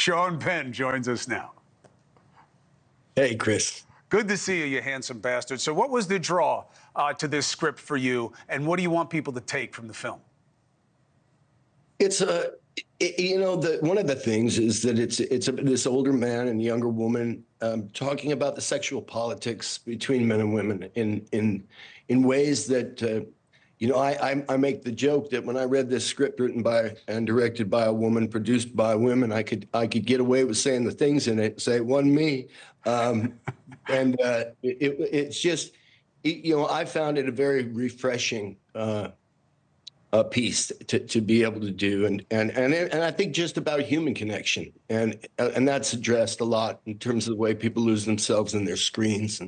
Sean Penn joins us now. Hey, Chris. Good to see you, you handsome bastard. So what was the draw to this script for you, and what do you want people to take from the film? It's one of the things is that it's this older man and younger woman talking about the sexual politics between men and women in ways that I make the joke that when I read this script written by and directed by a woman, produced by women, I could get away with saying the things in it, say it wasn't me, it's just I found it a very refreshing a piece to be able to do, and I think just about human connection, and that's addressed a lot in terms of the way people lose themselves in their screens,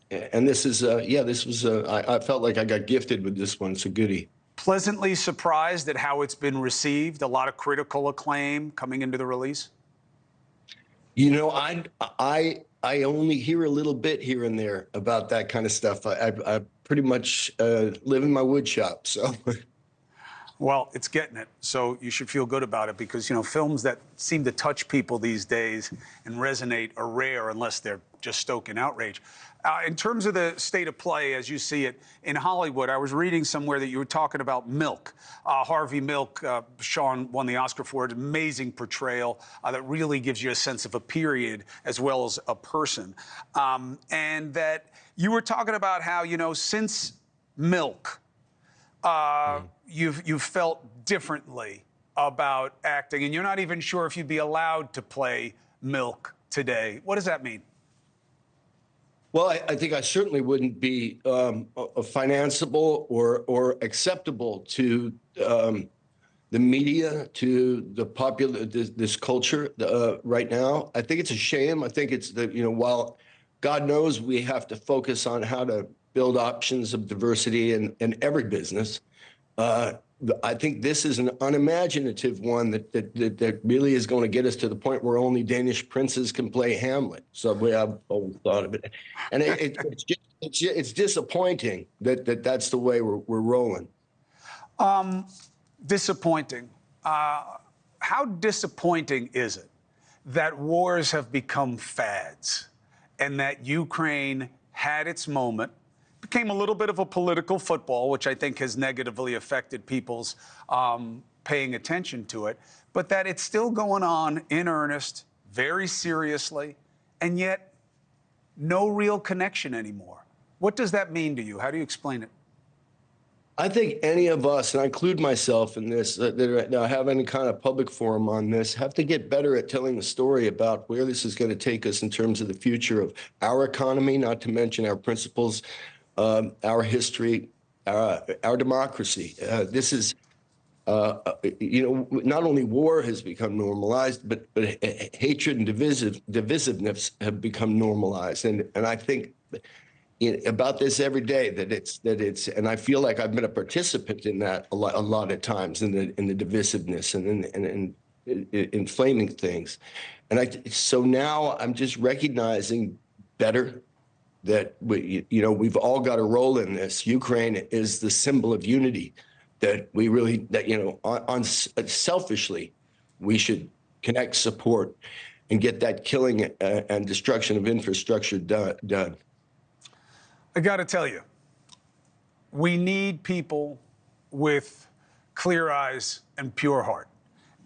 and this is I felt like I got gifted with this one. It's a goodie. Pleasantly surprised at how it's been received. A lot of critical acclaim coming into the release. I only hear a little bit here and there about that kind of stuff. I pretty much live in my wood shop, so. Well, it's getting it, so you should feel good about it, because, films that seem to touch people these days and resonate are rare unless they're just stoking outrage. In terms of the state of play, as you see it in Hollywood, I was reading somewhere that you were talking about Milk. Harvey Milk, Sean won the Oscar for it. Amazing portrayal that really gives you a sense of a period as well as a person. And that you were talking about how, since Milk, you've felt differently about acting, and you're not even sure if you'd be allowed to play Milk today. What does that mean? Well, I think I certainly wouldn't be financeable or acceptable to the media, to the popular this culture right now. I think it's a shame. I think it's while God knows we have to focus on how to build options of diversity in every business, I think this is an unimaginative one that really is going to get us to the point where only Danish princes can play Hamlet. So we have always thought of it, and it's disappointing that's the way we're rolling. Disappointing. How disappointing is it that wars have become fads, and that Ukraine had its moment, became a little bit of a political football, which I think has negatively affected people's paying attention to it, but that it's still going on in earnest, very seriously, and yet no real connection anymore? What does that mean to you? How do you explain it? I think any of us, and I include myself in this, that have any kind of public forum on this, have to get better at telling the story about where this is going to take us in terms of the future of our economy, not to mention our principles, our history, our democracy. This is, not only war has become normalized, but hatred and divisiveness have become normalized. And I think about this every day, that it's, and I feel like I've been a participant in that a lot of times, in the divisiveness and in inflaming things. And so now I'm just recognizing better that we've all got a role in this. Ukraine is the symbol of unity, that we really, selfishly, we should connect, support, and get that killing and destruction of infrastructure done. I got to tell you, we need people with clear eyes and pure heart.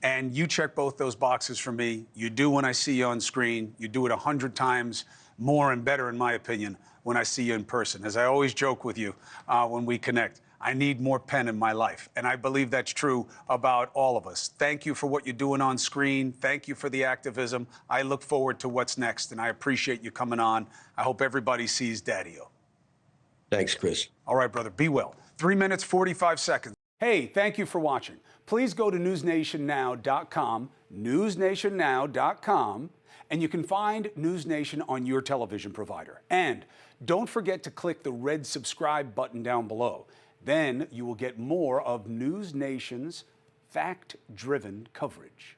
And you check both those boxes for me. You do when I see you on screen. You do it 100 times more and better, in my opinion, when I see you in person. As I always joke with you when we connect, I need more Penn in my life. And I believe that's true about all of us. Thank you for what you're doing on screen. Thank you for the activism. I look forward to what's next, and I appreciate you coming on. I hope everybody sees Daddio. Thanks, Chris. All right, brother, be well. 3 minutes, 45 seconds. Hey, thank you for watching. Please go to newsnationnow.com, newsnationnow.com, and you can find NewsNation on your television provider. And don't forget to click the red subscribe button down below. Then you will get more of NewsNation's fact-driven coverage.